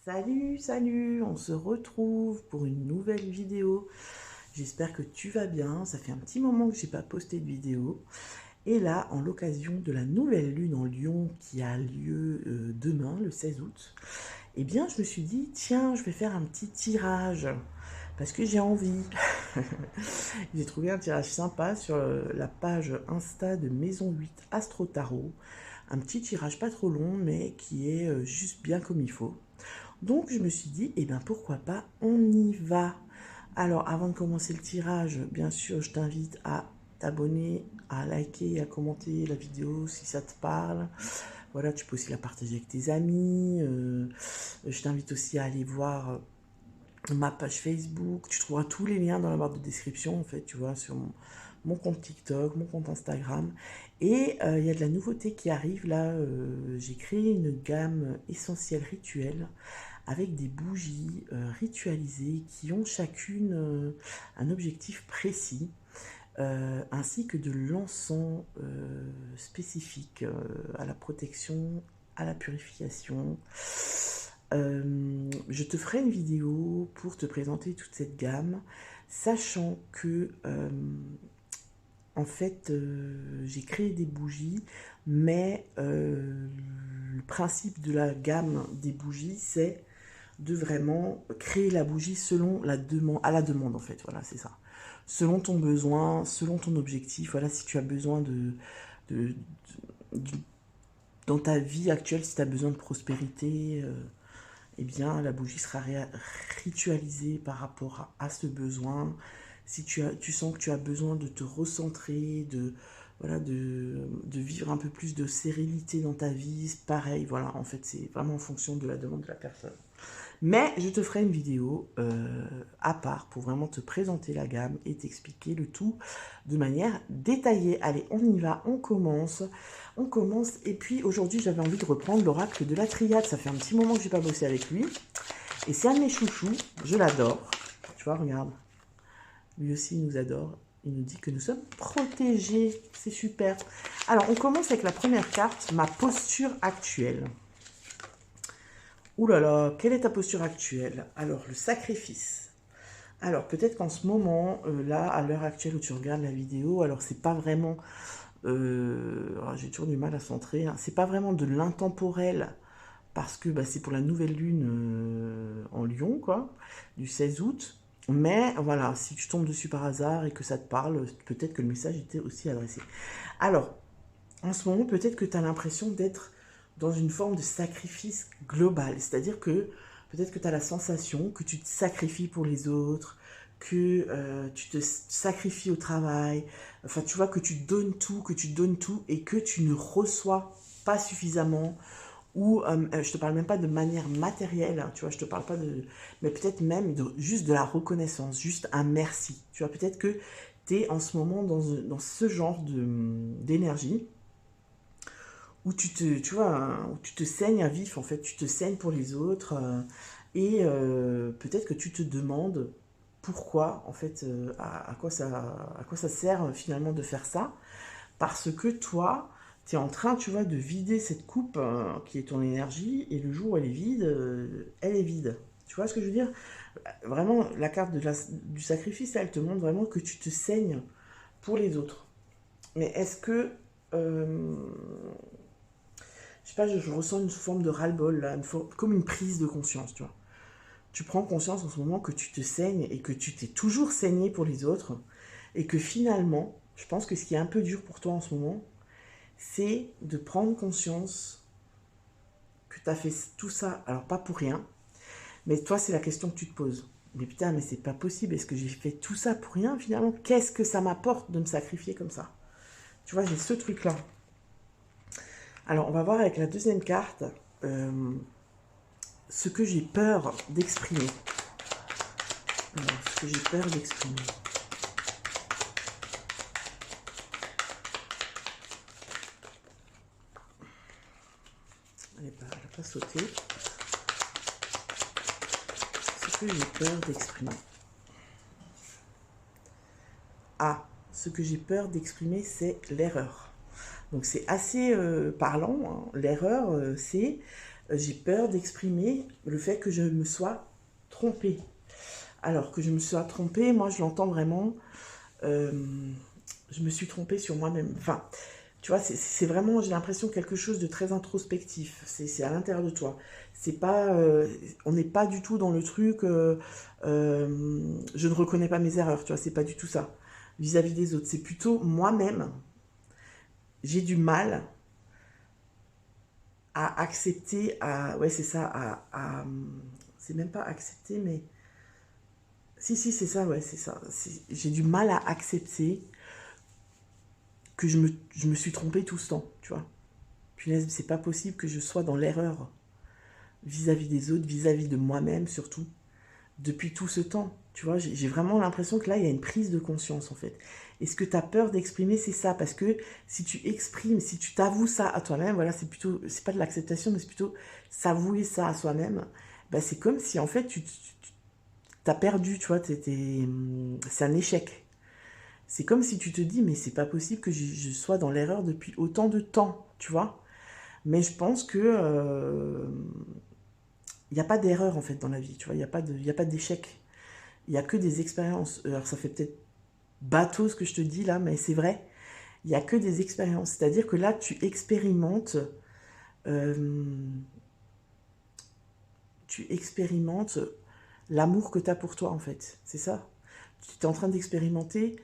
Salut, salut, on se retrouve pour une nouvelle vidéo. J'espère que tu vas bien. Ça fait un petit moment que j'ai pas posté de vidéo. Et là, en l'occasion de la nouvelle lune en Lion qui a lieu demain, le 16 août, eh bien, je me suis dit, tiens, je vais faire un petit tirage parce que j'ai envie. J'ai trouvé un tirage sympa sur la page Insta de Maison 8 Astro Tarot. Un petit tirage pas trop long, mais qui est juste bien comme il faut. Donc je me suis dit, eh bien pourquoi pas, on y va. Alors avant de commencer le tirage, bien sûr, je t'invite à t'abonner, à liker et à commenter la vidéo si ça te parle. Voilà, tu peux aussi la partager avec tes amis. Je t'invite aussi à aller voir ma page Facebook. Tu trouveras tous les liens dans la barre de description, en fait, tu vois, sur mon compte TikTok, mon compte Instagram. Et il y a de la nouveauté qui arrive là. J'ai créé une gamme essentielle rituelle avec des bougies ritualisées qui ont chacune un objectif précis, ainsi que de l'encens spécifique à la protection, à la purification. Je te ferai une vidéo pour te présenter toute cette gamme, sachant que en fait j'ai créé des bougies, mais le principe de la gamme des bougies, c'est de vraiment créer la bougie selon la demande, à la demande en fait, voilà, c'est ça. Selon ton besoin, selon ton objectif, voilà, si tu as besoin de, de dans ta vie actuelle, si tu as besoin de prospérité, eh bien, la bougie sera ritualisée par rapport à ce besoin. Si tu sens que tu as besoin de te recentrer, voilà, de vivre un peu plus de sérénité dans ta vie, pareil, voilà, en fait, c'est vraiment en fonction de la demande de la personne. Mais je te ferai une vidéo à part pour vraiment te présenter la gamme et t'expliquer le tout de manière détaillée. Allez, on y va, on commence. On commence. Et puis aujourd'hui, j'avais envie de reprendre l'oracle de la triade. Ça fait un petit moment que je n'ai pas bossé avec lui. Et c'est un de mes chouchous. Je l'adore. Tu vois, regarde. Lui aussi, il nous adore. Il nous dit que nous sommes protégés. C'est super. Alors, on commence avec la première carte, ma posture actuelle. Ouh là là, quelle est ta posture actuelle? Alors, le sacrifice. Alors, peut-être qu'en ce moment, là, à l'heure actuelle où tu regardes la vidéo, alors c'est pas vraiment... j'ai toujours du mal à centrer, hein, c'est pas vraiment de l'intemporel, parce que bah, c'est pour la nouvelle lune en Lion, quoi, du 16 août. Mais voilà, si tu tombes dessus par hasard et que ça te parle, peut-être que le message était aussi adressé. Alors, en ce moment, peut-être que tu as l'impression d'être dans une forme de sacrifice global. C'est-à-dire que peut-être que tu as la sensation que tu te sacrifies pour les autres, que tu te sacrifies au travail, enfin tu vois que tu donnes tout et que tu ne reçois pas suffisamment, ou je te parle même pas de manière matérielle, hein, tu vois, je te parle pas de, mais peut-être même juste de la reconnaissance, juste un merci, tu vois, peut-être que tu es en ce moment dans ce genre d'énergie où tu vois, hein, où tu te saignes à vif, en fait, tu te saignes pour les autres, et peut-être que tu te demandes pourquoi, en fait, à quoi ça sert finalement de faire ça, parce que toi, tu es en train, tu vois, de vider cette coupe qui est ton énergie, et le jour où elle est vide, elle est vide. Tu vois ce que je veux dire? Vraiment, la carte du sacrifice, elle te montre vraiment que tu te saignes pour les autres. Mais est-ce que je sais pas, je ressens une forme de ras-le-bol, là, comme une prise de conscience, tu vois. Tu prends conscience en ce moment que tu te saignes et que tu t'es toujours saigné pour les autres et que finalement, je pense que ce qui est un peu dur pour toi en ce moment, c'est de prendre conscience que tu as fait tout ça, alors pas pour rien, mais toi, c'est la question que tu te poses. Mais putain, mais c'est pas possible, est-ce que j'ai fait tout ça pour rien finalement? Qu'est-ce que ça m'apporte de me sacrifier comme ça? Tu vois, j'ai ce truc-là. Alors, on va voir avec la deuxième carte. Ce que j'ai peur d'exprimer. Alors, ce que j'ai peur d'exprimer. Elle n'a pas sauté. Ce que j'ai peur d'exprimer. Ah, ce que j'ai peur d'exprimer, c'est l'erreur. Donc c'est assez parlant, hein. L'erreur, c'est J'ai peur d'exprimer le fait que je me sois trompée. Alors que je me sois trompée, moi je l'entends vraiment, euh, je me suis trompée sur moi-même. Enfin, tu vois, c'est vraiment, j'ai l'impression, quelque chose de très introspectif. C'est à l'intérieur de toi. C'est pas, on n'est pas du tout dans le truc, je ne reconnais pas mes erreurs, tu vois, c'est pas du tout ça. Vis-à-vis des autres, c'est plutôt moi-même, j'ai du mal à accepter, ouais, c'est ça, c'est même pas accepter, mais si, c'est ça, ouais, c'est ça. J'ai du mal à accepter que je me suis trompée tout ce temps, tu vois. Punaise, c'est pas possible que je sois dans l'erreur vis-à-vis des autres, vis-à-vis de moi-même surtout, depuis tout ce temps. Tu vois, j'ai vraiment l'impression que là, il y a une prise de conscience en fait. Et ce que tu as peur d'exprimer, c'est ça. Parce que si tu exprimes, si tu t'avoues ça à toi-même, voilà, c'est plutôt, c'est pas de l'acceptation, mais c'est plutôt s'avouer ça à soi-même. Bah, c'est comme si en fait, tu t'as perdu, tu vois, c'est un échec. C'est comme si tu te dis, mais c'est pas possible que je sois dans l'erreur depuis autant de temps, tu vois. Mais je pense que il n'y a pas d'erreur en fait dans la vie, tu vois, il y a pas d'échec. Il n'y a que des expériences. Alors ça fait peut-être bateau ce que je te dis là, mais c'est vrai. Il n'y a que des expériences. C'est-à-dire que là, euh, tu expérimentes l'amour que tu as pour toi en fait. C'est ça. Tu es en train d'expérimenter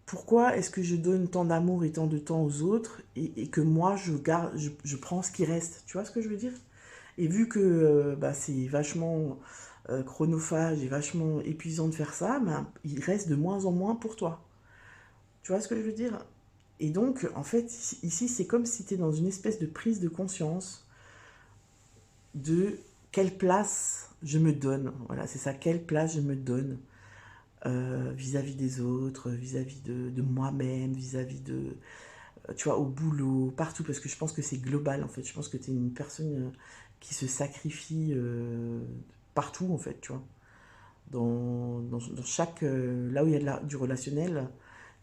pourquoi est-ce que je donne tant d'amour et tant de temps aux autres et que moi je prends ce qui reste. Tu vois ce que je veux dire? Et vu que bah, c'est vachement chronophage et vachement épuisant de faire ça, bah, il reste de moins en moins pour toi. Tu vois ce que je veux dire? Et donc, en fait, ici, c'est comme si tu es dans une espèce de prise de conscience de quelle place je me donne. Voilà, c'est ça, quelle place je me donne vis-à-vis des autres, vis-à-vis de moi-même, vis-à-vis de, tu vois, au boulot, partout, parce que je pense que c'est global, en fait. Je pense que tu es une personne qui se sacrifie partout, en fait, tu vois. Dans chaque... là où il y a du relationnel,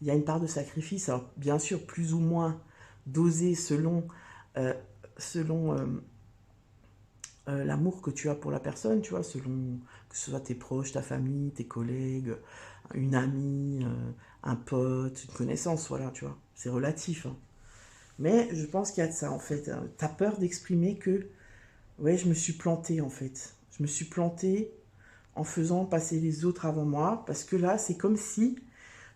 il y a une part de sacrifice. Alors, bien sûr, plus ou moins dosé euh, selon l'amour que tu as pour la personne, tu vois, selon que ce soit tes proches, ta famille, tes collègues, une amie, un pote, une connaissance, voilà, tu vois. C'est relatif, hein. Mais je pense qu'il y a de ça, en fait. T'as peur d'exprimer que, ouais, je me suis plantée, en fait. Je me suis plantée en faisant passer les autres avant moi, parce que là, c'est comme si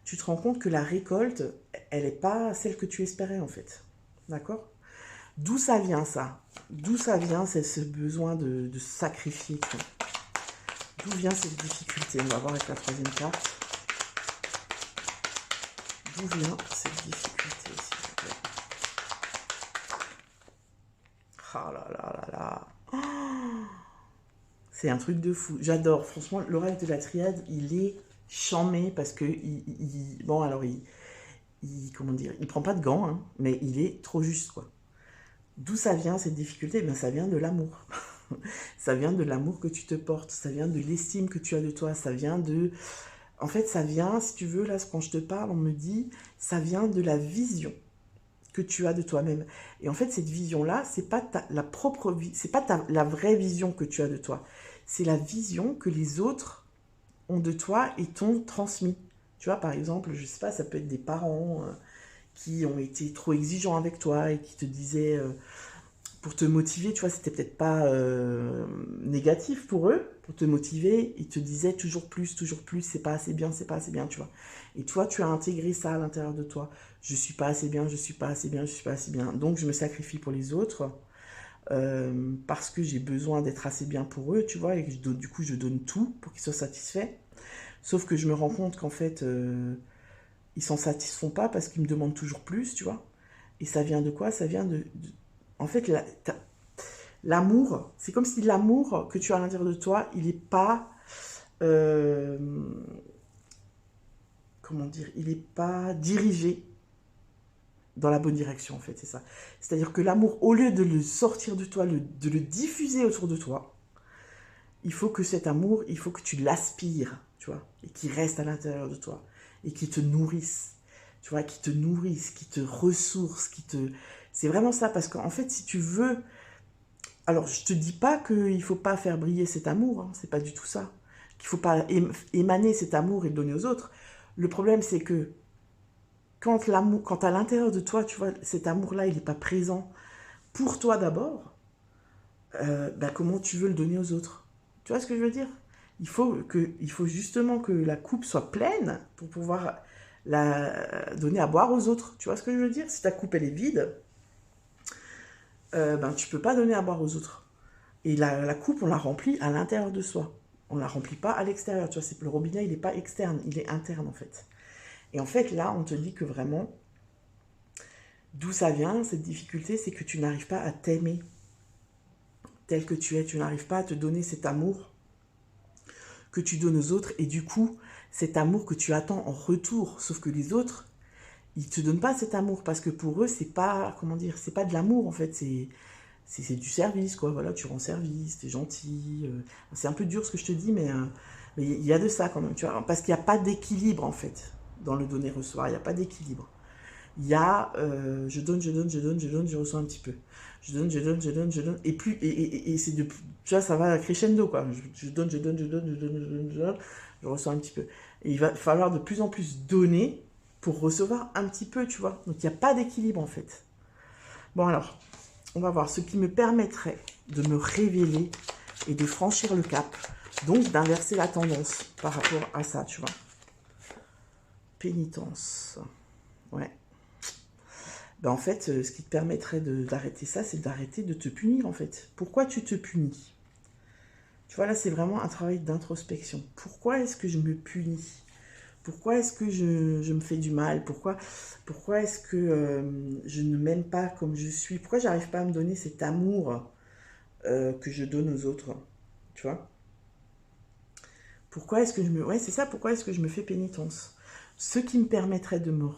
tu te rends compte que la récolte, elle n'est pas celle que tu espérais, en fait. D'accord? D'où ça vient, ça? D'où ça vient, c'est ce besoin de sacrifier, tu vois. D'où vient cette difficulté? On va voir avec la troisième carte. D'où vient cette difficulté, s'il vous plaît? Ah là là là là. C'est un truc de fou. J'adore. Franchement, l'oracle de la triade, il est charmé parce que bon alors comment dire, il prend pas de gants, hein, mais il est trop juste quoi. D'où ça vient cette difficulté? Eh bien, ça vient de l'amour. Ça vient de l'amour que tu te portes. Ça vient de l'estime que tu as de toi. Ça vient de, en fait, ça vient, si tu veux, là, quand je te parle, on me dit, ça vient de la vision que tu as de toi-même. Et en fait, cette vision-là, c'est pas la propre vie, c'est pas la vraie vision que tu as de toi. C'est la vision que les autres ont de toi et t'ont transmis. Tu vois, par exemple, je sais pas, ça peut être des parents qui ont été trop exigeants avec toi et qui te disaient, pour te motiver, tu vois, c'était peut-être pas négatif pour eux, pour te motiver, ils te disaient toujours plus, c'est pas assez bien, c'est pas assez bien, tu vois. Et toi, tu as intégré ça à l'intérieur de toi. Je suis pas assez bien, je suis pas assez bien, je suis pas assez bien. Donc, je me sacrifie pour les autres parce que j'ai besoin d'être assez bien pour eux, tu vois, et que du coup, je donne tout pour qu'ils soient satisfaits. Sauf que je me rends compte qu'en fait, ils s'en satisfont pas parce qu'ils me demandent toujours plus, tu vois. Et ça vient de quoi? Ça vient en fait, l'amour, c'est comme si l'amour que tu as à l'intérieur de toi, il n'est pas, euh, comment dire, il n'est pas dirigé dans la bonne direction, en fait, c'est ça. C'est-à-dire que l'amour, au lieu de le sortir de toi, de le diffuser autour de toi, il faut que cet amour, il faut que tu l'aspires, tu vois, et qu'il reste à l'intérieur de toi, et qu'il te nourrisse, tu vois, qu'il te nourrisse, qu'il te ressource, C'est vraiment ça, parce qu'en fait, si tu veux Alors, je te dis pas qu'il faut pas faire briller cet amour, hein, c'est pas du tout ça. Qu'il faut pas émaner cet amour et le donner aux autres. Le problème, c'est que quand à l'intérieur de toi, tu vois, cet amour-là, il n'est pas présent pour toi d'abord, bah, comment tu veux le donner aux autres? Tu vois ce que je veux dire? Il faut justement que la coupe soit pleine pour pouvoir la donner à boire aux autres. Tu vois ce que je veux dire? Si ta coupe elle est vide, ben tu peux pas donner à boire aux autres. Et la coupe, on la remplit à l'intérieur de soi. On la remplit pas à l'extérieur. Tu vois, le robinet, il n'est pas externe, il est interne en fait. Et en fait, là, on te dit que vraiment, d'où ça vient, cette difficulté, c'est que tu n'arrives pas à t'aimer tel que tu es. Tu n'arrives pas à te donner cet amour que tu donnes aux autres. Et du coup, cet amour que tu attends en retour. Sauf que les autres, ils te donnent pas cet amour parce que pour eux, c'est pas, comment dire, c'est pas de l'amour en fait. C'est du service, quoi. Voilà, tu rends service, t'es gentil. C'est un peu dur ce que je te dis, mais il y a de ça quand même, tu vois. Parce qu'il n'y a pas d'équilibre, en fait, dans le donner-recevoir. Il n'y a pas d'équilibre. Il y a je donne, je donne, je donne, je donne, je reçois un petit peu. Je donne, je donne, je donne, je donne. Et plus, et c'est de, tu vois, ça va crescendo, quoi. Je donne, je donne, je donne, je donne, je donne, je donne, je reçois un petit peu. Et il va falloir de plus en plus donner pour recevoir un petit peu, tu vois. Donc il n'y a pas d'équilibre, en fait. Bon, alors, on va voir ce qui me permettrait de me révéler et de franchir le cap. Donc, d'inverser la tendance par rapport à ça, tu vois. Pénitence. Ouais. Ben, en fait, ce qui te permettrait d'arrêter ça, c'est d'arrêter de te punir, en fait. Pourquoi tu te punis? Tu vois, là, c'est vraiment un travail d'introspection. Pourquoi est-ce que je me punis? Pourquoi est-ce que je me fais du mal? Pourquoi est-ce que je ne m'aime pas comme je suis? Pourquoi j'arrive pas à me donner cet amour que je donne aux autres? Tu vois? Pourquoi est-ce que je me... Ouais, c'est ça, pourquoi est-ce que je me fais pénitence? Ce qui me permettrait de me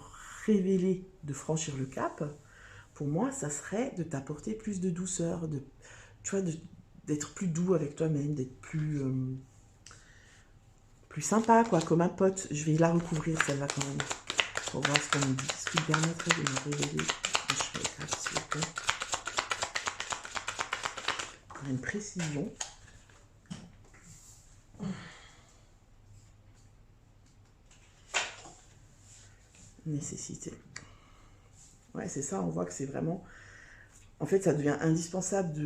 révéler, de franchir le cap, pour moi, ça serait de t'apporter plus de douceur, tu vois, d'être plus doux avec toi-même, d'être plus sympa, quoi, comme un pote. Je vais la recouvrir, celle-là, quand même, pour voir ce qu'on me dit. Ce qui me permettrait de me révéler. Je vais écrire, s'il vous plaît. Pour une précision. Nécessité. Ouais, c'est ça, on voit que c'est vraiment... En fait, ça devient indispensable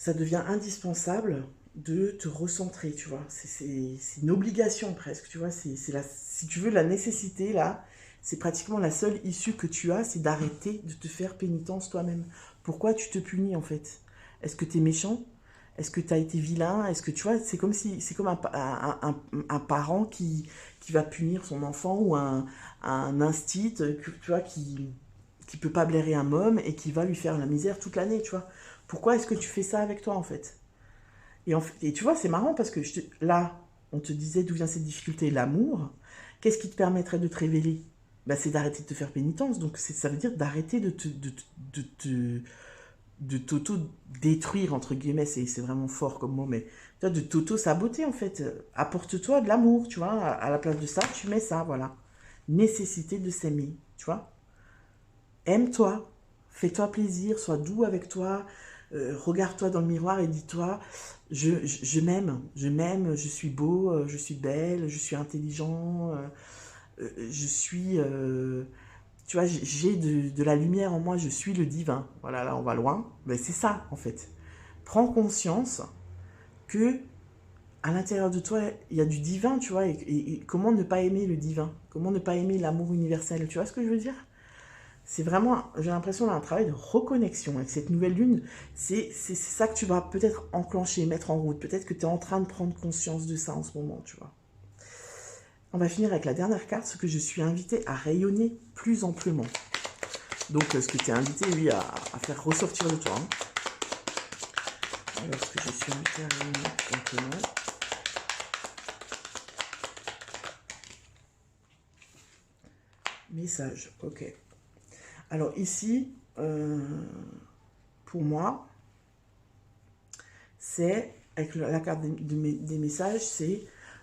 Ça devient indispensable de te recentrer, tu vois. C'est une obligation presque, tu vois. Si tu veux, la nécessité, là, c'est pratiquement la seule issue que tu as, c'est d'arrêter de te faire pénitence toi-même. Pourquoi tu te punis, en fait? Est-ce que tu es méchant? Est-ce que tu as été vilain? Est-ce que, tu vois, c'est comme un parent qui va punir son enfant ou un instit, tu vois, qui peut pas blairer un môme et qui va lui faire la misère toute l'année, tu vois. Pourquoi est-ce que tu fais ça avec toi, en fait? Et tu vois, c'est marrant parce que là, on te disait d'où vient cette difficulté, l'amour. Qu'est-ce qui te permettrait de te révéler? Bah, c'est d'arrêter de te faire pénitence. Donc ça veut dire d'arrêter de t'auto-détruire, entre guillemets. C'est vraiment fort comme mot, mais tu vois, de t'auto-saboter, en fait. Apporte-toi de l'amour, tu vois. À la place de ça, tu mets ça, voilà. Nécessité de s'aimer, tu vois. Aime-toi, fais-toi plaisir, sois doux avec toi, regarde-toi dans le miroir et dis-toi, je m'aime, je suis beau, je suis belle, je suis intelligent, je suis, tu vois, j'ai de la lumière en moi, je suis le divin. Voilà, là on va loin, mais c'est ça en fait. Prends conscience que à l'intérieur de toi, il y a du divin, tu vois, et comment ne pas aimer le divin? Comment ne pas aimer l'amour universel? Tu vois ce que je veux dire? C'est vraiment, j'ai l'impression, d'un travail de reconnexion avec cette nouvelle lune. C'est ça que tu vas peut-être enclencher, mettre en route. Peut-être que tu es en train de prendre conscience de ça en ce moment, tu vois. On va finir avec la dernière carte, ce que je suis invitée à rayonner plus amplement. Donc, ce que tu es invité, oui, à faire ressortir de toi. Hein. Alors, ce que je suis invitée à rayonner plus amplement. Message, ok. Alors ici, pour moi, c'est, avec la carte des messages, c'est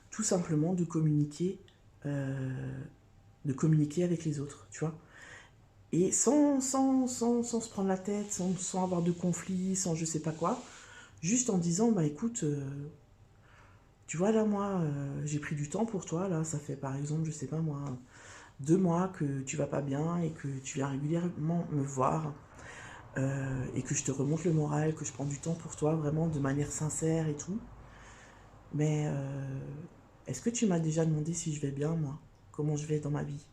tout simplement de communiquer avec les autres, tu vois. Et sans se prendre la tête, sans avoir de conflit, sans je sais pas quoi. Juste en disant, bah écoute, tu vois là moi, j'ai pris du temps pour toi, là, ça fait par exemple, je sais pas moi, 2 mois que tu vas pas bien et que tu viens régulièrement me voir et que je te remonte le moral, que je prends du temps pour toi vraiment de manière sincère et tout. Mais est-ce que tu m'as déjà demandé si je vais bien moi? Comment je vais dans ma vie?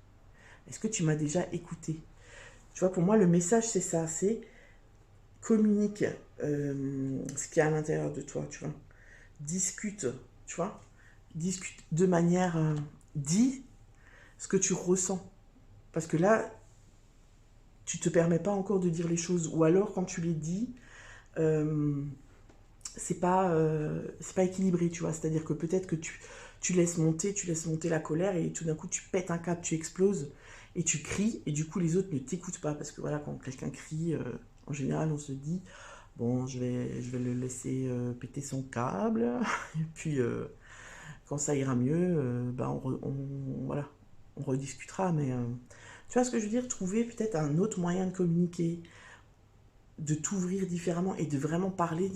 Est-ce que tu m'as déjà écouté? Tu vois, pour moi, le message, c'est ça, c'est communique ce qu'il y a à l'intérieur de toi, tu vois. Discute, tu vois. Discute de manière... dis ce que tu ressens. Parce que là, tu te permets pas encore de dire les choses. Ou alors, quand tu les dis, euh, c'est pas équilibré, tu vois. C'est-à-dire que peut-être que tu laisses monter la colère et tout d'un coup, tu pètes un câble, tu exploses et tu cries. Et du coup, les autres ne t'écoutent pas. Parce que voilà, quand quelqu'un crie, en général, on se dit, bon, je vais le laisser péter son câble. Et puis, quand ça ira mieux, bah, voilà, on rediscutera. Mais tu vois ce que je veux dire? Trouver peut-être un autre moyen de communiquer, de t'ouvrir différemment et de vraiment parler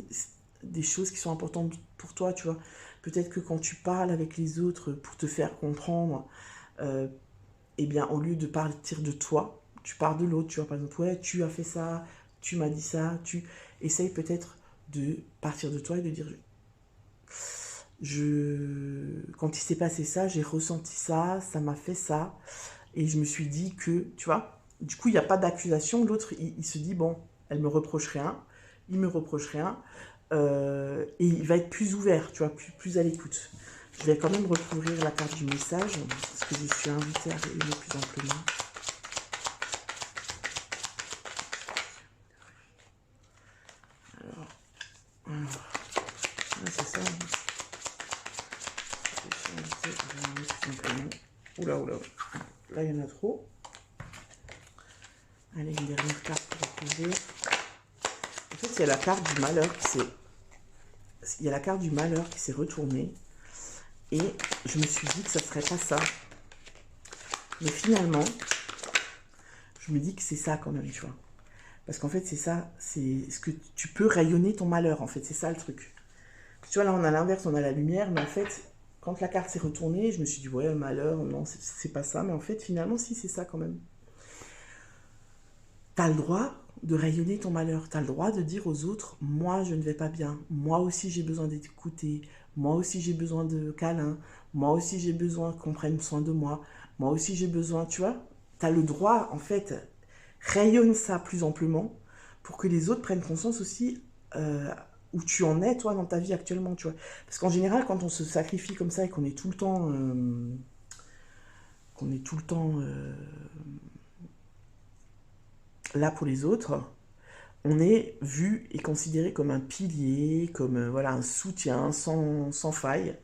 des choses qui sont importantes pour toi, tu vois. Peut-être que quand tu parles avec les autres pour te faire comprendre, euh, eh bien, au lieu de partir de toi, tu pars de l'autre, tu vois. Par exemple, ouais, tu as fait ça, tu m'as dit ça, tu essayes peut-être de partir de toi et de dire, quand il s'est passé ça, j'ai ressenti ça, ça m'a fait ça, et je me suis dit que, tu vois, du coup, il n'y a pas d'accusation. L'autre, il se dit, bon, elle me reproche rien, il me reproche rien, et il va être plus ouvert, tu vois, plus à l'écoute. Je vais quand même recouvrir la carte du message, parce que je suis invitée à rayonner plus amplement. Ah, c'est ça. Je suis invitée à rayonner plus amplement. Oula, oula. Là, il y en a trop. Allez, une dernière carte pour recouvrir. En fait, il y a la carte du malheur qui s'est retournée. Et je me suis dit que ça serait pas ça. Mais finalement, je me dis que c'est ça quand même, tu vois. Parce qu'en fait, c'est ça, c'est ce que tu peux rayonner ton malheur, en fait, c'est ça le truc. Tu vois, là, on a l'inverse, on a la lumière, mais en fait, quand la carte s'est retournée, je me suis dit, ouais, malheur, non, c'est pas ça. Mais en fait, finalement, si, c'est ça quand même. T'as le droit de rayonner ton malheur. T'as le droit de dire aux autres, moi, je ne vais pas bien. Moi aussi, j'ai besoin d'être écouté. Moi aussi, j'ai besoin de câlins. Moi aussi, j'ai besoin qu'on prenne soin de moi. Moi aussi, j'ai besoin, tu vois. T'as le droit, en fait, rayonne ça plus amplement pour que les autres prennent conscience aussi où tu en es, toi, dans ta vie actuellement, tu vois. Parce qu'en général, quand on se sacrifie comme ça et qu'on est tout le temps... là pour les autres, on est vu et considéré comme un pilier, comme voilà, un soutien sans faille,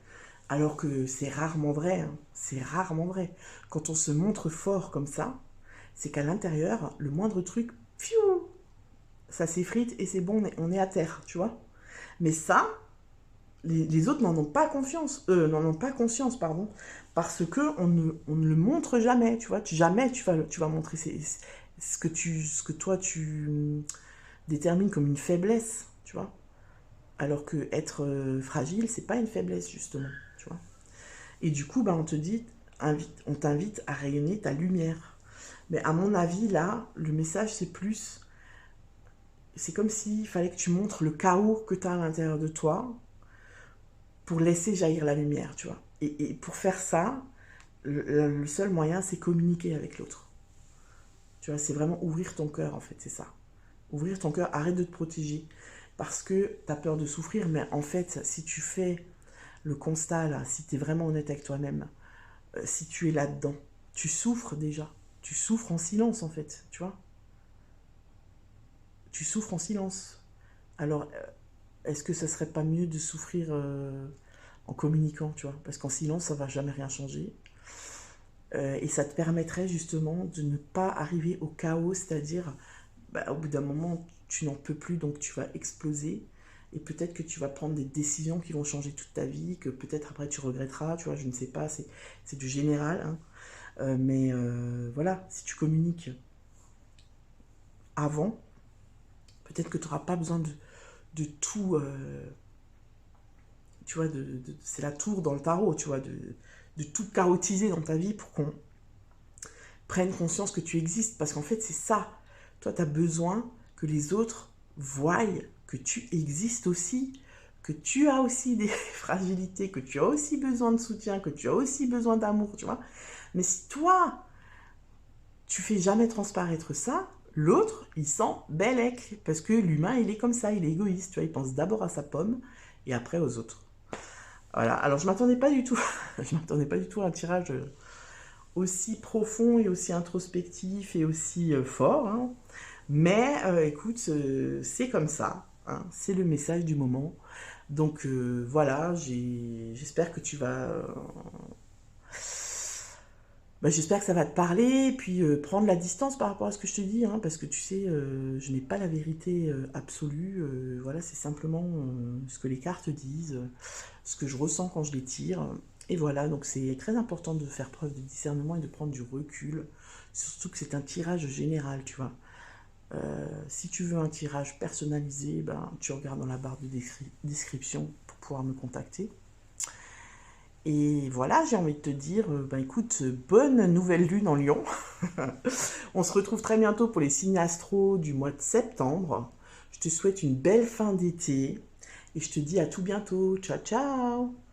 alors que c'est rarement vrai, hein. C'est rarement vrai. Quand on se montre fort comme ça, c'est qu'à l'intérieur, le moindre truc, fiou, ça s'effrite et c'est bon, on est à terre, tu vois. Mais ça, les autres n'en ont pas confiance, n'en ont pas conscience, pardon, parce que on ne le montre jamais, tu vois. Jamais tu vas montrer ce que toi tu détermines comme une faiblesse, tu vois. Alors que être fragile, c'est pas une faiblesse, justement, tu vois. Et du coup, bah, on te dit, on t'invite à rayonner ta lumière. Mais à mon avis, là, le message, c'est comme s'il fallait que tu montres le chaos que tu as à l'intérieur de toi pour laisser jaillir la lumière, tu vois. Et pour faire ça, le seul moyen, c'est communiquer avec l'autre. Tu vois, c'est vraiment ouvrir ton cœur, en fait, c'est ça. Ouvrir ton cœur, arrête de te protéger. Parce que tu as peur de souffrir, mais en fait, si tu fais le constat, là, si tu es vraiment honnête avec toi-même, si tu es là-dedans, tu souffres déjà. Tu souffres en silence, en fait, tu vois. Tu souffres en silence. Alors, est-ce que ça serait pas mieux de souffrir en communiquant, tu vois? Parce qu'en silence, ça va jamais rien changer. Et ça te permettrait justement de ne pas arriver au chaos, c'est-à-dire, bah, au bout d'un moment, tu n'en peux plus, donc tu vas exploser. Et peut-être que tu vas prendre des décisions qui vont changer toute ta vie, que peut-être après tu regretteras, tu vois, je ne sais pas, c'est du général, hein. Mais voilà, si tu communiques avant. Peut-être que tu n'auras pas besoin de tout, tu vois, c'est la tour dans le tarot, tu vois, de tout carotiser dans ta vie pour qu'on prenne conscience que tu existes. Parce qu'en fait, c'est ça. Toi, tu as besoin que les autres voient que tu existes aussi, que tu as aussi des fragilités, que tu as aussi besoin de soutien, que tu as aussi besoin d'amour, tu vois. Mais si toi, tu fais jamais transparaître ça, l'autre, il sent bellec. Parce que l'humain, il est comme ça, il est égoïste, tu vois. Il pense d'abord à sa pomme et après aux autres. Voilà. Alors, je m'attendais pas du tout, je m'attendais pas du tout à un tirage aussi profond et aussi introspectif et aussi fort. Hein. Mais écoute, c'est comme ça. Hein. C'est le message du moment. Donc voilà, j'espère que tu vas... j'espère que ça va te parler, et puis prendre la distance par rapport à ce que je te dis, hein, parce que tu sais, je n'ai pas la vérité absolue. Voilà, c'est simplement ce que les cartes disent, ce que je ressens quand je les tire. Et voilà, donc c'est très important de faire preuve de discernement et de prendre du recul. Surtout que c'est un tirage général, tu vois. Si tu veux un tirage personnalisé, ben, tu regardes dans la barre de description pour pouvoir me contacter. Et voilà, j'ai envie de te dire, ben écoute, bonne nouvelle lune en Lion. On se retrouve très bientôt pour les signes astro du mois de septembre. Je te souhaite une belle fin d'été et je te dis à tout bientôt. Ciao, ciao!